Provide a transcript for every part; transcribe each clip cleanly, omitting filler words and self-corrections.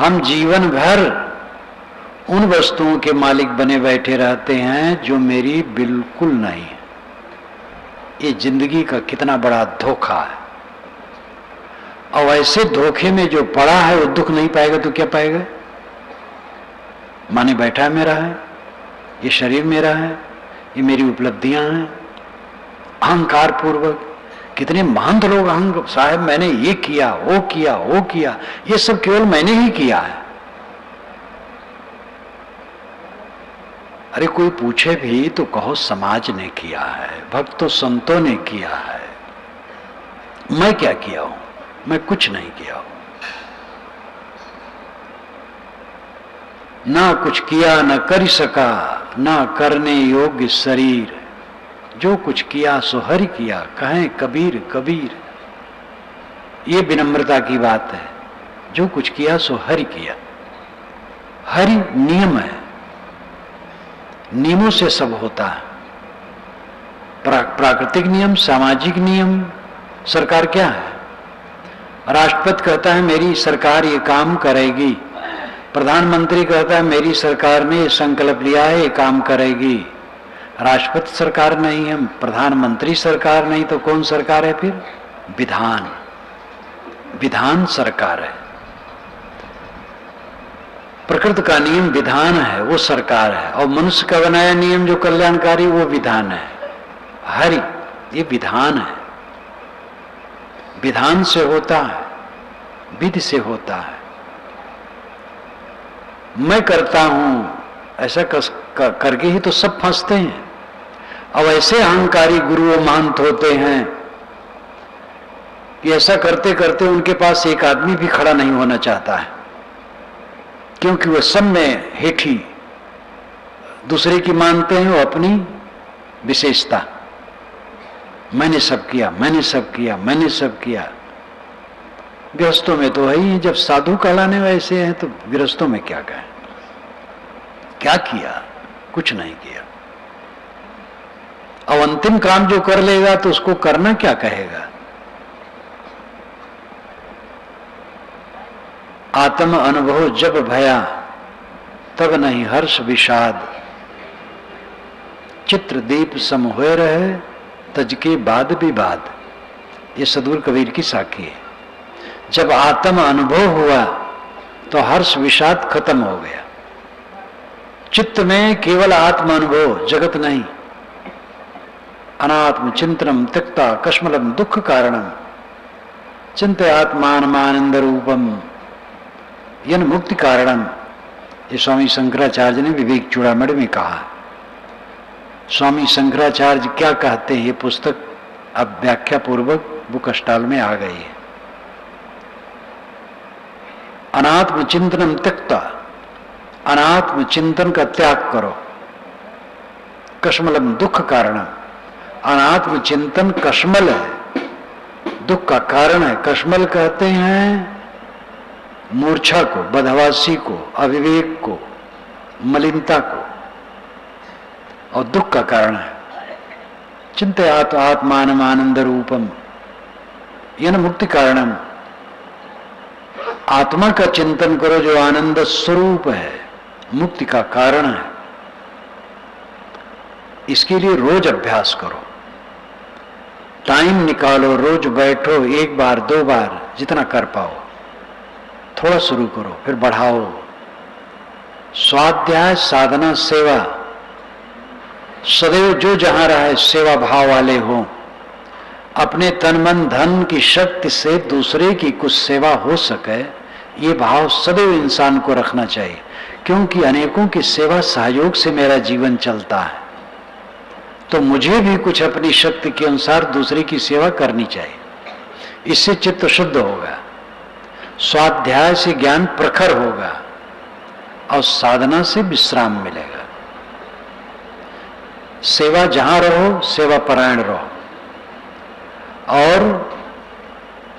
हम जीवन भर उन वस्तुओं के मालिक बने बैठे रहते हैं जो मेरी बिल्कुल नहीं है। ये जिंदगी का कितना बड़ा धोखा है। और ऐसे धोखे में जो पड़ा है वो दुख नहीं पाएगा तो क्या पाएगा? माने बैठा है मेरा है, ये शरीर मेरा है, ये मेरी उपलब्धियां हैं। अहंकार पूर्वक कितने महंत लोग अहंग साहब मैंने ये किया वो किया वो किया, ये सब केवल मैंने ही किया है। अरे कोई पूछे भी तो कहो समाज ने किया है, भक्तों संतों ने किया है। मैं क्या किया हूं? मैं कुछ नहीं किया हूं। ना कुछ किया न कर सका, ना करने योग्य शरीर। जो कुछ किया सो हरि किया, कहें कबीर कबीर। ये विनम्रता की बात है। जो कुछ किया सो हरि किया। हरि नियम है, नियमों से सब होता है। प्राकृतिक नियम, सामाजिक नियम। सरकार क्या है? राष्ट्रपति कहता है मेरी सरकार ये काम करेगी, प्रधानमंत्री कहता है मेरी सरकार ने संकल्प लिया है ये काम करेगी। राष्ट्रपति सरकार नहीं है, प्रधानमंत्री सरकार नहीं, तो कौन सरकार है फिर? विधान। विधान सरकार है। प्रकृति का नियम विधान है, वो सरकार है। और मनुष्य का बनाया नियम जो कल्याणकारी वो विधान है। हरि ये विधान है। विधान से होता है, विधि से होता है। मैं करता हूं ऐसा करके ही तो सब फंसते हैं। अब ऐसे अहंकारी गुरु महंत होते हैं कि ऐसा करते करते उनके पास एक आदमी भी खड़ा नहीं होना चाहता है, क्योंकि वह सब में हेठी दूसरे की मानते हैं, वो अपनी विशेषता। मैंने सब किया, मैंने सब किया, मैंने सब किया। गृहस्थों में तो है ही, जब साधु कहलाने वैसे हैं तो गृहस्थों में क्या कहें? क्या किया? कुछ नहीं किया। अब अंतिम काम जो कर लेगा तो उसको करना क्या कहेगा? आत्म अनुभव जब भया तब नहीं हर्ष विषाद, चित्र दीप सम होए रहे तज के बाद विवाद। ये सदगुरु कबीर की साखी है। जब आत्म अनुभव हुआ तो हर्ष विषाद खत्म हो गया। चित्त में केवल आत्म अनुभव, जगत नहीं। अनात्म चिंतनम त्यक्ता कश्मलम दुख कारणम चिंतयात्मानमानंद रूपम यन मुक्ति कारणम। ये स्वामी शंकराचार्य ने विवेक चूड़ामणि में कहा। स्वामी शंकराचार्य क्या कहते हैं? ये पुस्तक अब व्याख्या पूर्वक बुक स्टॉल में आ गई है। अनात्म चिंतनम त्यक्ता, अनात्म चिंतन का त्याग करो। कश्मलम दुख कारणम, अनात्म चिंतन कश्मल है, दुख का कारण है। कश्मल कहते हैं मूर्छा को, बदहवासी को, अविवेक को, मलिनता को, और दुख का कारण है। चिंतयात आत्मानम आनंद रूपम यन मुक्ति कारणम। आत्मा का चिंतन करो जो आनंद स्वरूप है, मुक्ति का कारण है। इसके लिए रोज अभ्यास करो, टाइम निकालो, रोज बैठो, एक बार दो बार जितना कर पाओ। थोड़ा शुरू करो फिर बढ़ाओ। स्वाध्याय, साधना, सेवा, सदैव जो जहां रहे सेवा भाव वाले हो। अपने तन मन धन की शक्ति से दूसरे की कुछ सेवा हो सके, ये भाव सदैव इंसान को रखना चाहिए। क्योंकि अनेकों की सेवा सहयोग से मेरा जीवन चलता है, तो मुझे भी कुछ अपनी शक्ति के अनुसार दूसरे की सेवा करनी चाहिए। इससे चित्त शुद्ध होगा, स्वाध्याय से ज्ञान प्रखर होगा और साधना से विश्राम मिलेगा। सेवा जहां रहो सेवा परायण रहो और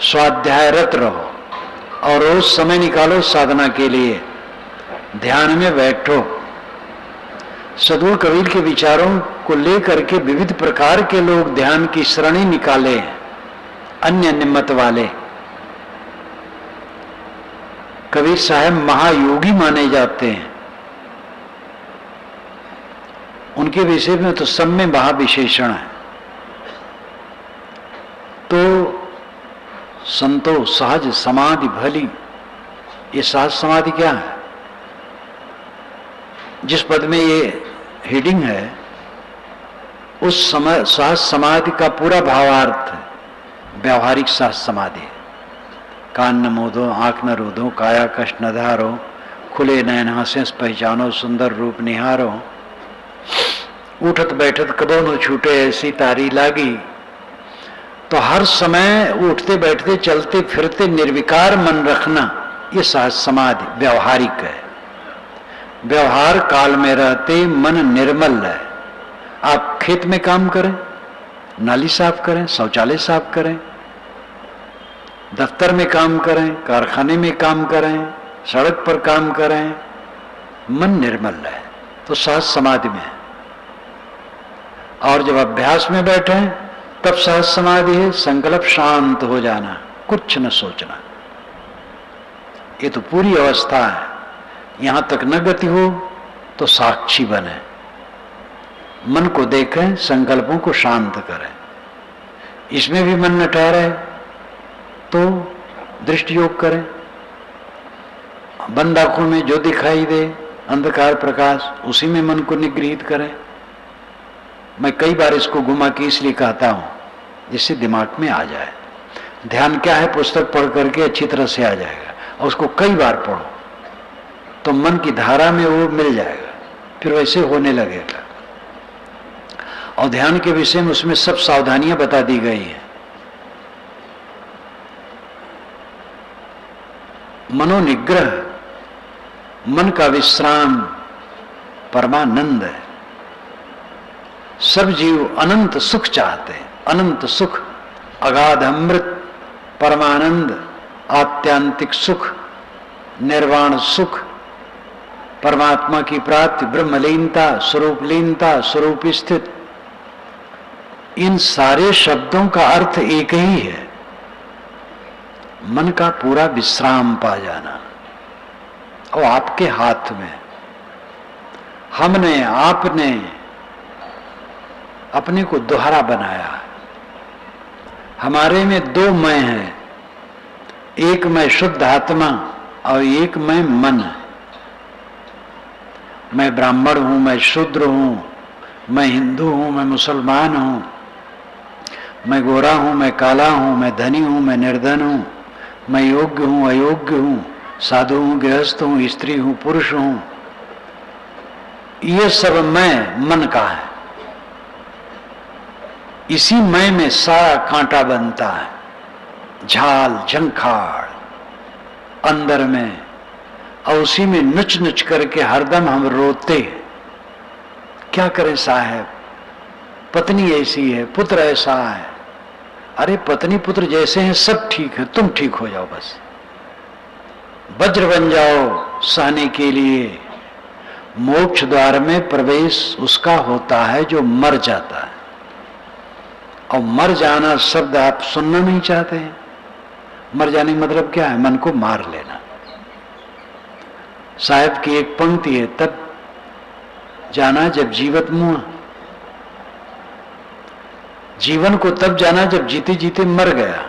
स्वाध्यायरत रहो और रोज समय निकालो साधना के लिए, ध्यान में बैठो। सदगुरु कबीर के विचारों को लेकर के विविध प्रकार के लोग ध्यान की श्रेणी निकाले, अन्य निम्मत वाले। कबीर साहब महायोगी माने जाते हैं, उनके विषय में तो सब में महाविशेषण है। तो संतो सहज समाधि भली, ये सहज समाधि क्या है? जिस पद में ये हेडिंग है उस समय सहज समाधि का पूरा भावार्थ व्यावहारिक सहज समाधि है। कान न मोदो, आंख न रोदो, काया कष्ट न धारो, खुले नयन हंसे पहचानो, सुंदर रूप निहारो, उठत बैठत कबो न छूटे ऐसी तारी लागी। तो हर समय उठते बैठते चलते फिरते निर्विकार मन रखना, ये सहज समाधि व्यावहारिक है। व्यवहार काल में रहते मन निर्मल है। आप खेत में काम करें, नाली साफ करें, शौचालय साफ करें, दफ्तर में काम करें, कारखाने में काम करें, सड़क पर काम करें, मन निर्मल है तो सहज समाधि में है। और जब अभ्यास में बैठे तब सहज समाधि है, संकल्प शांत हो जाना, कुछ न सोचना। ये तो पूरी अवस्था है। यहां तक न गति हो तो साक्षी बने, मन को देखें, संकल्पों को शांत करें। इसमें भी मन न ठहरे तो दृष्टि योग करें। बंद आंखों में जो दिखाई दे अंधकार प्रकाश, उसी में मन को निगृहित करें। मैं कई बार इसको घुमा के इसलिए कहता हूं जिससे दिमाग में आ जाए। ध्यान क्या है, पुस्तक पढ़ करके अच्छी तरह से आ जाएगा, और उसको कई बार पढ़ो तो मन की धारा में वो मिल जाएगा, फिर वैसे होने लगेगा। और ध्यान के विषय में उसमें सब सावधानियां बता दी गई हैं। मनोनिग्रह, मन का विश्राम परमानंद है। सब जीव अनंत सुख चाहते हैं, अनंत सुख, अगाध अमृत, परमानंद, आत्यांतिक सुख, निर्वाण सुख, परमात्मा की प्राप्ति, ब्रह्मलीनता, स्वरूपलीनता, स्वरूप स्थित। इन सारे शब्दों का अर्थ एक ही है, मन का पूरा विश्राम पा जाना। और आपके हाथ में, हमने आपने अपने को दोहरा बनाया है। हमारे में दो मैं हैं, एक मैं शुद्ध आत्मा और एक मैं मन है। मैं ब्राह्मण हूं, मैं शूद्र हूं, मैं हिंदू हूं, मैं मुसलमान हूं, मैं गोरा हूं, मैं काला हूं, मैं धनी हूं, मैं निर्धन हूं, मैं योग्य हूं, अयोग्य हूं, साधु हूं, गृहस्थ हूं, स्त्री हूं, पुरुष हूं। ये सब मैं मन का है। इसी मैं में सारा कांटा बनता है, झाल झंखाड़ अंदर में, और उसी में नुच नुच करके हरदम हम रोते। क्या करें साहब, पत्नी ऐसी है, पुत्र ऐसा है। अरे पत्नी पुत्र जैसे हैं सब ठीक है, तुम ठीक हो जाओ बस। वज्र बन जाओ सहने के लिए। मोक्ष द्वार में प्रवेश उसका होता है जो मर जाता है। और मर जाना शब्द आप सुनना नहीं चाहते हैं। मर जाने का मतलब क्या है? मन को मार लेना। साहब की एक पंक्ति है, तब जाना जब जीवत मुआ। जीवन को तब जाना जब जीते जीते मर गया।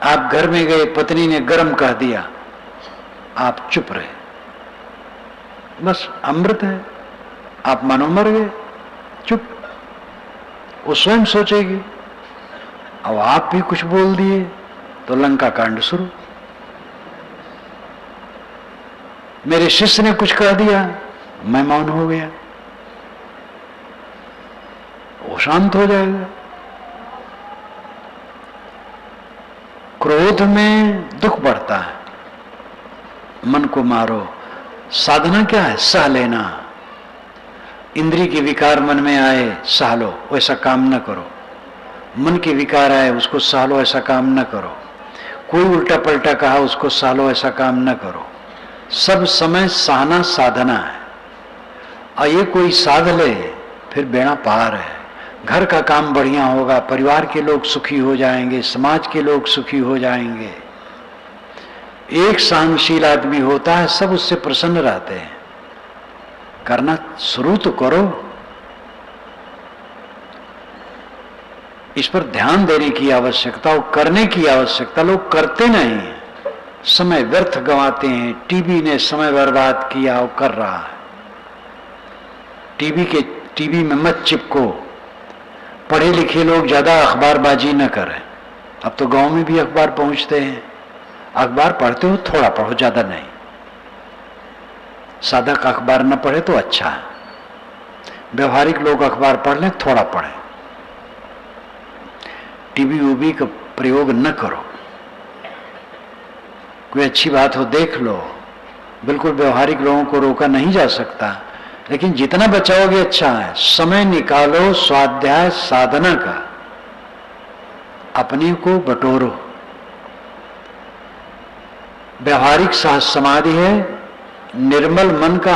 आप घर में गए, पत्नी ने गरम कह दिया, आप चुप रहे, बस अमृत है। आप मानो मर गए, चुप। वो स्वयं सोचेगी। अब आप भी कुछ बोल दिए तो लंका कांड शुरू। मेरे शिष्य ने कुछ कह दिया, मैं मौन हो गया, वो शांत हो जाएगा। क्रोध में दुख बढ़ता है, मन को मारो। साधना क्या है? सह लेना। इंद्रिय के विकार मन में आए, सह लो, वैसा काम न करो। मन के विकार आए, उसको सह लो, ऐसा काम न करो। कोई उल्टा पलटा कहा, उसको सह लो, ऐसा काम न करो। सब समय सहना साधना है। और ये कोई साध ले फिर बेड़ा पार है। घर का काम बढ़िया होगा, परिवार के लोग सुखी हो जाएंगे, समाज के लोग सुखी हो जाएंगे। एक सहनशील आदमी होता है, सब उससे प्रसन्न रहते हैं। करना शुरू तो करो। इस पर ध्यान देने की आवश्यकता और करने की आवश्यकता। लोग करते नहीं, समय व्यर्थ गंवाते हैं। टीवी ने समय बर्बाद किया और कर रहा है। टीवी में मत चिपको। पढ़े लिखे लोग ज्यादा अखबारबाजी न करें। अब तो गांव में भी अखबार पहुंचते हैं। अखबार पढ़ते हो थोड़ा पढ़ो, ज्यादा नहीं। साधक अखबार न पढ़े तो अच्छा है। व्यवहारिक लोग अखबार पढ़ लें, थोड़ा पढ़ें। टीवी वूवी का प्रयोग न करो। कोई अच्छी बात हो देख लो। बिल्कुल व्यवहारिक लोगों को रोका नहीं जा सकता, लेकिन जितना बचाओगे अच्छा है। समय निकालो स्वाध्याय साधना का, अपने को बटोरो। व्यवहारिक समाधि है निर्मल मन का